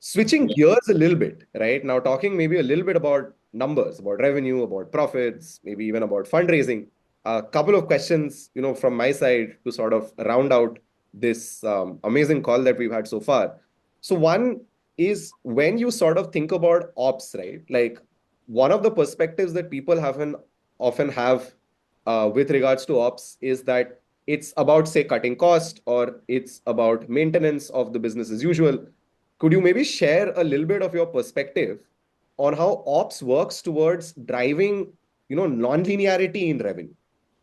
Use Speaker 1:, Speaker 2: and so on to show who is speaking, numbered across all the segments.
Speaker 1: Switching gears a little bit, right? Now, talking maybe a little bit about numbers, about revenue, about profits, maybe even about fundraising. A couple of questions, from my side to sort of round out this amazing call that we've had so far. So, one is when you sort of think about ops, right? Like one of the perspectives that people often have with regards to ops is that it's about, say, cutting cost or it's about maintenance of the business as usual. Could you maybe share a little bit of your perspective on how ops works towards driving, non-linearity in revenue,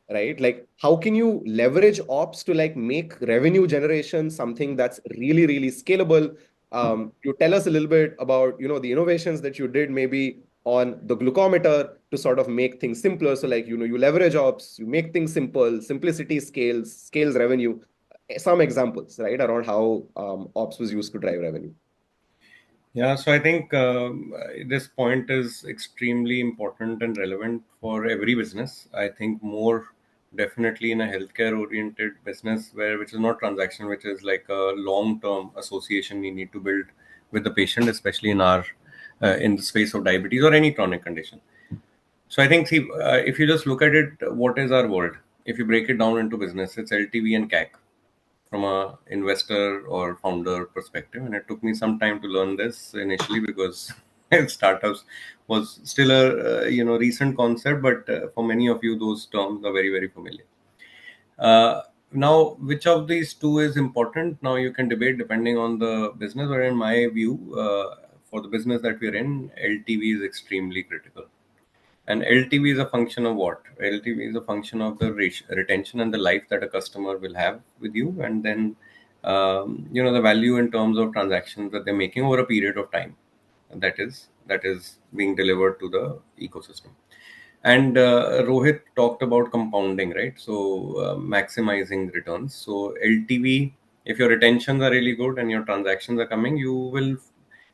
Speaker 1: right? Like, how can you leverage ops to like make revenue generation something that's really, really scalable? You tell us a little bit about, the innovations that you did maybe on the glucometer to sort of make things simpler. So like, you leverage ops, you make things simple, simplicity scales revenue. Some examples, right, around how ops was used to drive revenue.
Speaker 2: Yeah, so I think this point is extremely important and relevant for every business. I think more definitely in a healthcare oriented business where which is not transaction, which is like a long term association we need to build with the patient, especially in the space of diabetes or any chronic condition. So I think, see, if you just look at it, what is our world? If you break it down into business, it's LTV and CAC from a investor or founder perspective. And it took me some time to learn this initially because startups was still a recent concept, but for many of you, those terms are very very familiar. Now, which of these two is important? Now you can debate depending on the business, but in my view, for the business that we're in, LTV is extremely critical. And LTV is a function of what? LTV is a function of the retention and the life that a customer will have with you, and then the value in terms of transactions that they're making over a period of time. That is being delivered to the ecosystem. And Rohit talked about compounding, right? So maximizing returns. So LTV, if your retentions are really good and your transactions are coming, you will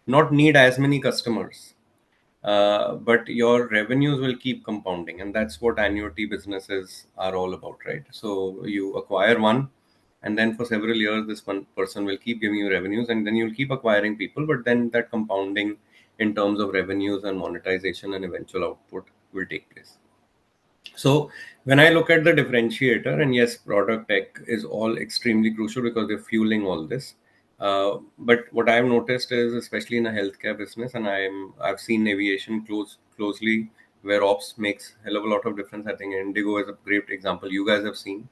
Speaker 2: not need as many customers, but your revenues will keep compounding, and that's what annuity businesses are all about, right? So you acquire one, and then for several years this one person will keep giving you revenues, and then you'll keep acquiring people, but then that compounding in terms of revenues and monetization and eventual output will take place. So when I look at the differentiator, and yes, product tech is all extremely crucial because they're fueling all this. But what I've noticed is, especially in a healthcare business, and I've seen aviation closely, where ops makes hell of a lot of difference. I think Indigo is a great example. You guys have seen.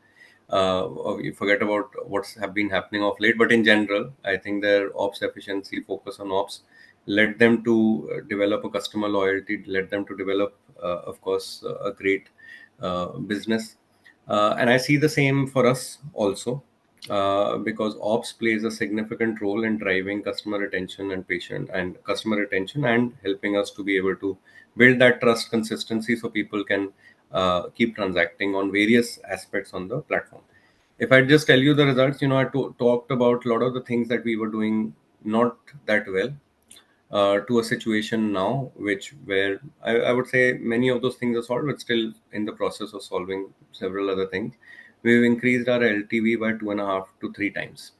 Speaker 2: You forget about what's have been happening of late, but in general, I think their ops efficiency, focus on ops, led them to develop a customer loyalty, led them to develop, of course, a great business. And I see the same for us also, because ops plays a significant role in driving customer retention and patient and customer retention and helping us to be able to build that trust consistency so people can keep transacting on various aspects on the platform. If I just tell you the results, I talked about a lot of the things that we were doing not that well, to a situation now which where I would say many of those things are solved, but still in the process of solving several other things. We've increased our LTV by 2.5 to 3 times,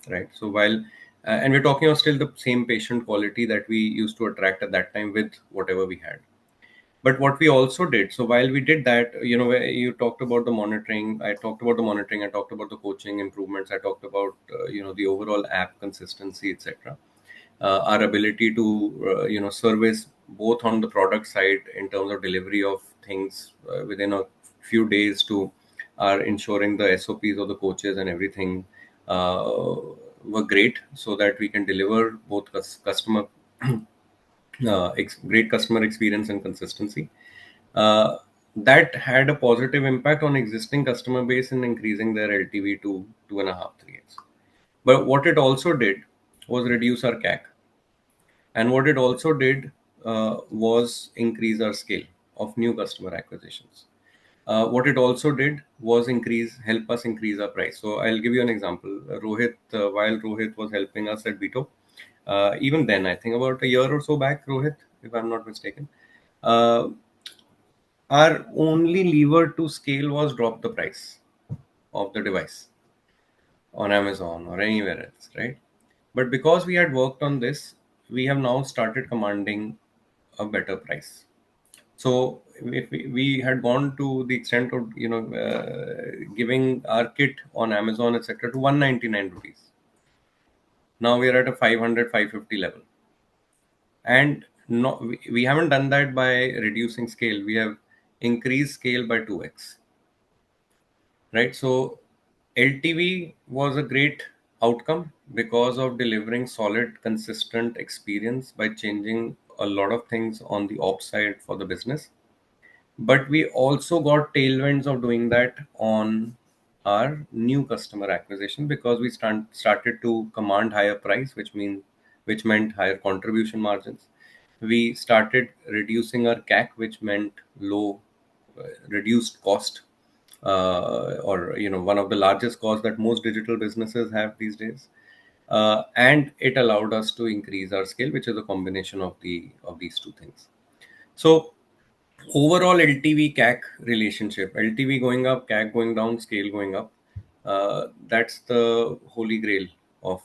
Speaker 2: right? So while and we're talking of still the same patient quality that we used to attract at that time with whatever we had. But what we also did, so while we did that, where you talked about the monitoring, I talked about the monitoring, I talked about the coaching improvements, I talked about the overall app consistency, etc. Our ability to service both on the product side in terms of delivery of things within a few days, to our ensuring the SOPs of the coaches and everything were great, so that we can deliver both customer great customer experience and consistency. Uh, that had a positive impact on existing customer base in increasing their LTV to 2.5 3x. But what it also did was reduce our CAC, and what it also did was increase our scale of new customer acquisitions. What it also did was help us increase our price. So I'll give you an example. Rohit, while Rohit was helping us at Bito, even then, I think about a year or so back, Rohit, if I'm not mistaken, uh, our only lever to scale was drop the price of the device on Amazon or anywhere else, right? But because we had worked on this, we have now started commanding a better price. So if we had gone to the extent of giving our kit on Amazon etc. to 199 rupees, now we are at a 500, 550 level. And no, we haven't done that by reducing scale. We have increased scale by 2x, right? So LTV was a great outcome because of delivering solid, consistent experience by changing a lot of things on the ops side for the business. But we also got tailwinds of doing that on our new customer acquisition because we started to command higher price, which meant higher contribution margins. We started reducing our CAC, which meant low reduced cost, or one of the largest costs that most digital businesses have these days. And it allowed us to increase our scale, which is a combination of these two things. So overall LTV CAC relationship, LTV going up, CAC going down, scale going up, that's the holy grail of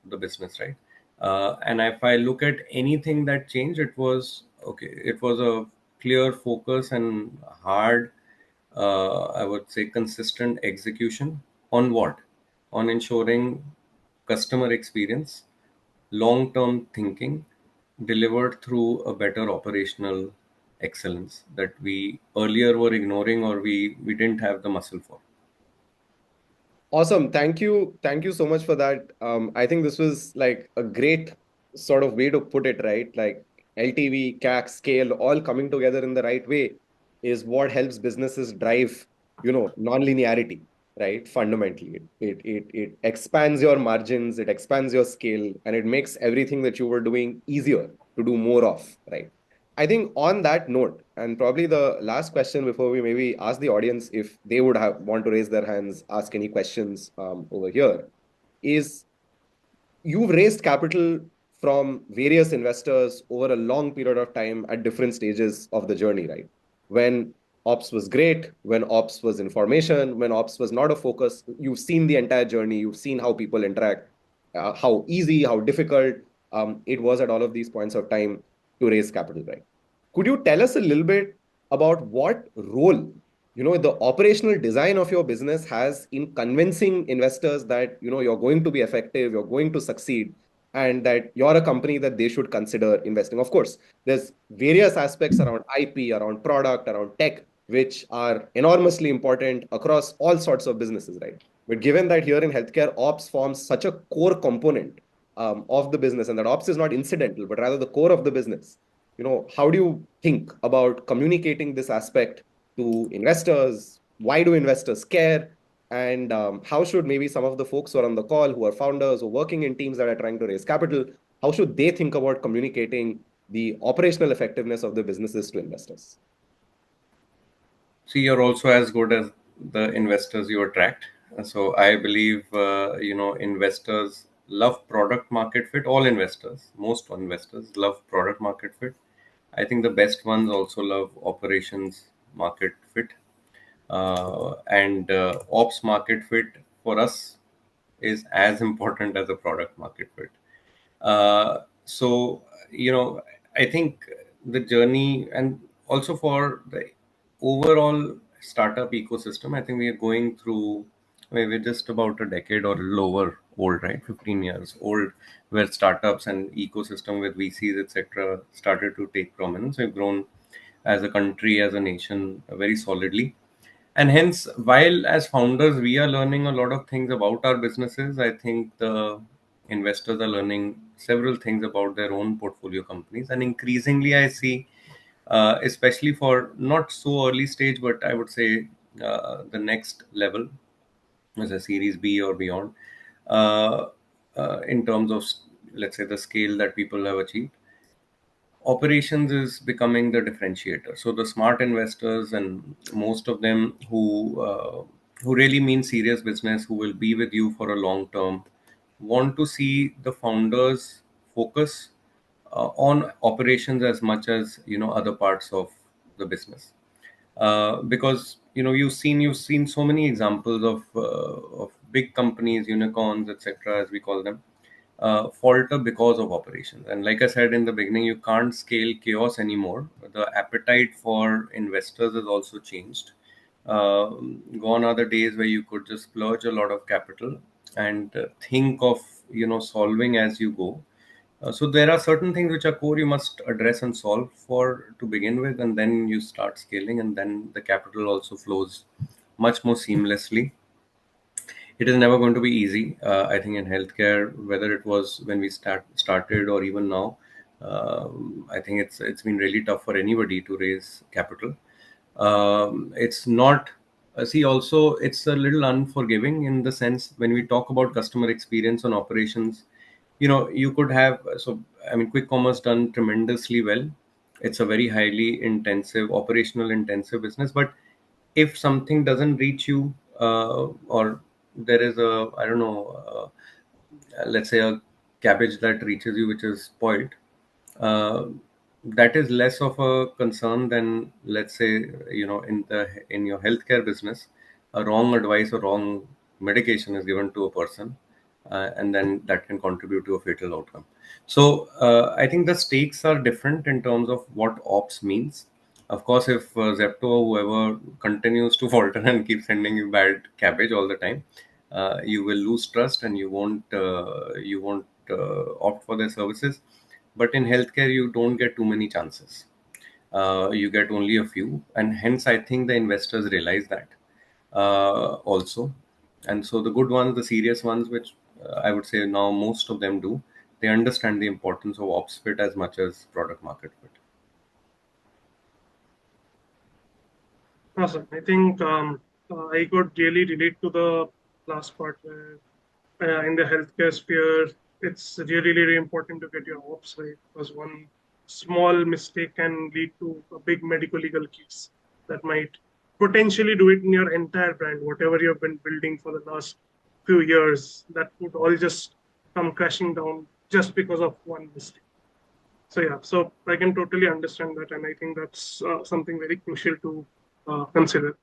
Speaker 2: the business, right? And if I look at anything that changed, it was a clear focus and hard, I would say, consistent execution on what? On ensuring customer experience, long term thinking delivered through a better operational excellence that we earlier were ignoring or we didn't have the muscle for.
Speaker 1: Awesome. Thank you. Thank you so much for that. I think this was like a great sort of way to put it, right? Like LTV, CAC, scale, all coming together in the right way is what helps businesses drive, non-linearity, right? Fundamentally, it expands your margins, it expands your scale, and it makes everything that you were doing easier to do more of, right? I think on that note, and probably the last question before we maybe ask the audience if they would have want to raise their hands, ask any questions over here, is you've raised capital from various investors over a long period of time at different stages of the journey, right? When ops was great, when ops was information, when ops was not a focus, you've seen the entire journey, you've seen how people interact, how easy, how difficult it was at all of these points of time to raise capital, right? Could you tell us a little bit about what role the operational design of your business has in convincing investors that you're going to be effective, you're going to succeed, and that you're a company that they should consider investing? Of course, there's various aspects around IP, around product, around tech, which are enormously important across all sorts of businesses, right? But given that here in healthcare, ops forms such a core component of the business, and that ops is not incidental but rather the core of the business, how do you think about communicating this aspect to investors? Why do investors care? And how should maybe some of the folks who are on the call, who are founders or working in teams that are trying to raise capital, how should they think about communicating the operational effectiveness of the businesses to investors?
Speaker 2: See, you're also as good as the investors you attract. So I believe, investors love product market fit. All investors, most investors love product market fit. I think the best ones also love operations market fit. And ops market fit for us is as important as a product market fit. So, I think the journey, and also for the overall startup ecosystem, I think we are going through, I mean, we're just about a decade or lower old, right? 15 years old, where startups and ecosystem with VCs, etc., started to take prominence. We've grown as a country, as a nation, very solidly. And hence, while as founders, we are learning a lot of things about our businesses, I think the investors are learning several things about their own portfolio companies. And increasingly, I see, especially for not so early stage, but I would say the next level, as a Series B or beyond, uh, in terms of, let's say, the scale that people have achieved, operations is becoming the differentiator. So the smart investors, and most of them who really mean serious business, who will be with you for a long term, want to see the founders focus on operations as much as other parts of the business. Because you've seen so many examples of big companies, unicorns, etc., as we call them, falter because of operations. And like I said in the beginning, you can't scale chaos anymore. The appetite for investors has also changed. Gone are the days where you could just splurge a lot of capital and think of solving as you go. So there are certain things which are core you must address and solve for to begin with, and then you start scaling, and then the capital also flows much more seamlessly. It is never going to be easy. I think in healthcare, whether it was when we started or even now, I think it's been really tough for anybody to raise capital. It's not. See, also it's a little unforgiving in the sense when we talk about customer experience on operations. You could have I mean, quick commerce done tremendously well. It's a very highly intensive, operational intensive business, but if something doesn't reach you, or there is a, I don't know, let's say a cabbage that reaches you which is spoiled, uh, that is less of a concern than, let's say, in your healthcare business, a wrong advice or wrong medication is given to a person, and then that can contribute to a fatal outcome. So I think the stakes are different in terms of what ops means. Of course, if Zepto or whoever continues to falter and keep sending you bad cabbage all the time, you will lose trust and you won't opt for their services. But in healthcare, you don't get too many chances. You get only a few, and hence I think the investors realize that also. And so the good ones, the serious ones, which I would say now most of them do, they understand the importance of ops fit as much as product market fit.
Speaker 3: Awesome. I think I could really relate to the last part where in the healthcare sphere, it's really, really important to get your ops right because one small mistake can lead to a big medical legal case that might potentially do it in your entire brand, whatever you've been building for the last few years. That would all just come crashing down just because of one mistake. So yeah, so I can totally understand that, and I think that's something very crucial to consider.